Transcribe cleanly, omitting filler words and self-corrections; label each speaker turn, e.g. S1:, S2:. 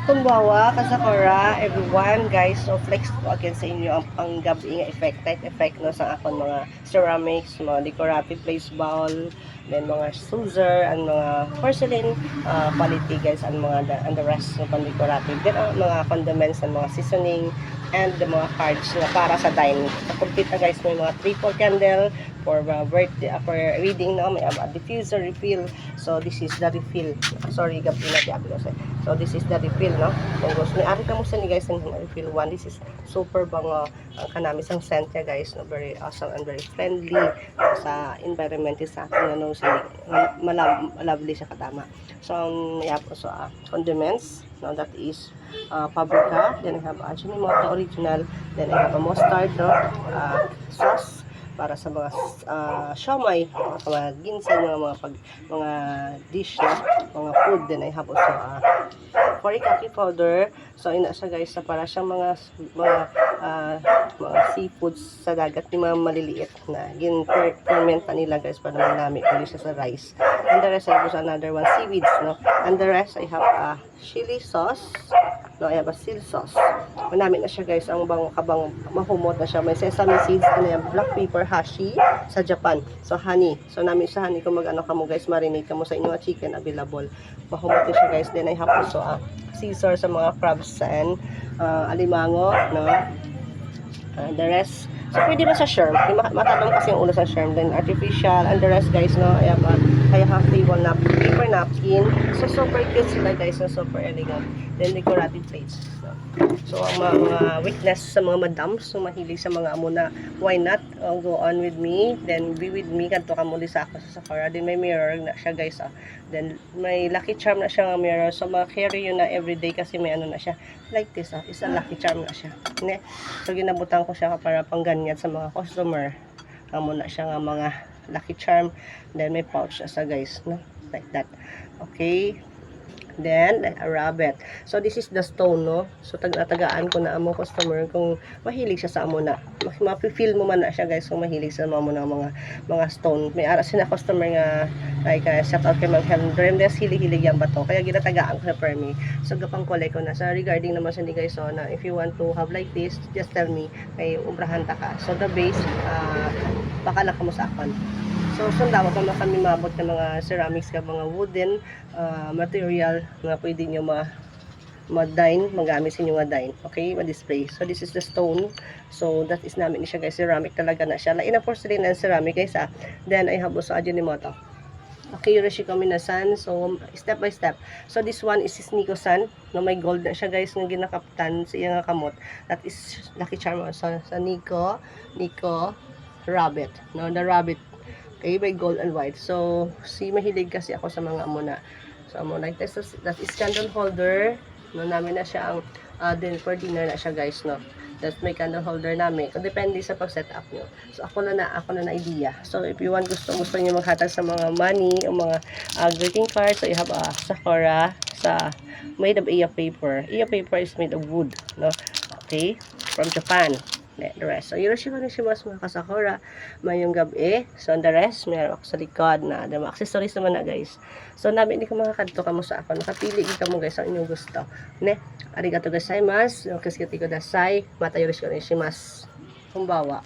S1: Kumbawa, kasakura, everyone, guys, so flex ko again sa inyo ang panggabi nga effect, night effect no, sa akong mga ceramics, mga decorative place bowl, then mga scissor, and mga porcelain quality guys, and the rest ng pang-decorative. Then mga condiments and mga seasoning, and the mga cards na para sa dining. So, complete na guys, may mga triple candle for birthday, for reading, no, may diffuser refill. So this is the refill. Sorry, gabi na diablo kasi. So this is the refill, no. Kung gusto ni ari ka mo sa ni guys ng refill one. This is super bango ang kanami sang scent niya guys, no, very awesome and very friendly sa environment sa atin, no, sa lovely siya katama. So so condiments, no, that is paprika, then I have Ajinomoto original, then I have a mustard, no, sauce para sa mga siomai, mga ginseng, mga dish na mga food. Then I have also korikaki powder. So ina siya guys sa para siyang mga seafoods sa dagat, ni mga maliliit na fermenta nila guys para malami ko siya sa rice. And the rest I have another one seaweeds, no, and the rest I have chili sauce, no, I have a seal sauce. Manami na siya guys, ang kabang mahumot na siya. May sesame seeds, and black pepper hashi sa Japan. So honey. So namin sa honey, kung mag-ano ka mo guys, marinate ka mo sa inyong chicken available. Mahumot na siya guys. Then I have also Caesar sa mga crabs and alimango, no. The rest, so pwede ba sa shrimp? Matanong kasi yung ulo sa shrimp. Then artificial, and the rest guys, no, I have paper napkin. So super cute sila guys, no, super elegant. Then decorative plates, no. So ang mga weakness sa mga madams, so mahilig sa mga amo na, why not go on with me, then be with me kanto ka muli sa ako sa Sephora. Then may mirror na siya guys, then may lucky charm na siya ng mirror, so ma-carry yun na everyday kasi may ano na siya like this, is a lucky charm na siya, ne. So ginabutan ko siya para pangganyan sa mga customer, amo na siya nga mga lucky charm. Then may pouch sa guys, no, like that. Okay, then a rabbit. So this is the stone, no. So tagaan ko na amo customer kung mahilig siya sa amo na, mapi-feel mo man na siya guys kung mahilig sa amo na mga stone. May ara sina customer nga like shout out kay Mang Hendrem, des hilig-hilig yan ba to, kaya ginatagaan ko sa permi. So gapang collect ko na sa regarding naman sa ni guys, so na if you want to have like this, just tell me kay ubrahan ta ka. So the base baka na kamo sa akon. So sundaw pa na kami mabot ng mga ceramics ka, mga wooden material nga pwede nyo ma-dine, magamit sa inyo nga dine, okay, ma-display. So this is the stone. So that is namin siya guys, ceramic talaga na siya. Lain na porcelain and ceramic guys. Then I have also Ajinomoto. Okay, Yoshi Minasan. So step by step. So this one is Nico San, no, may gold na siya guys nga ginakaptan sa iya nga kamot. That is lucky charm sa Nico rabbit, no, the rabbit. Okay, by gold and white. So mahilig kasi ako sa mga amo na. So amo like this, that is candle holder, no, namin na siya ang din for dinner na siya guys, no. That may candle holder namin. Kung depende sa pag-set up nyo. So ako na idea. So if you want, gusto niyo maghatag sa mga money o mga greeting cards, so you have a Sakura made of iya paper. Iya paper is made of wood, no. Okay, from Japan. The rest. So, Yoroshiba mga kasakura, mayong gabi. So, the rest, meron ako sa likod na mga accessories naman na guys. So, namin hindi ko makakadto ka mo sa ako. Nakapili ka mo guys ang inyong gusto. Ne? Arigato gozaimasu. Kiskiti ko dasai. Mata yoroshiku onegaishimasu. Kumbawa.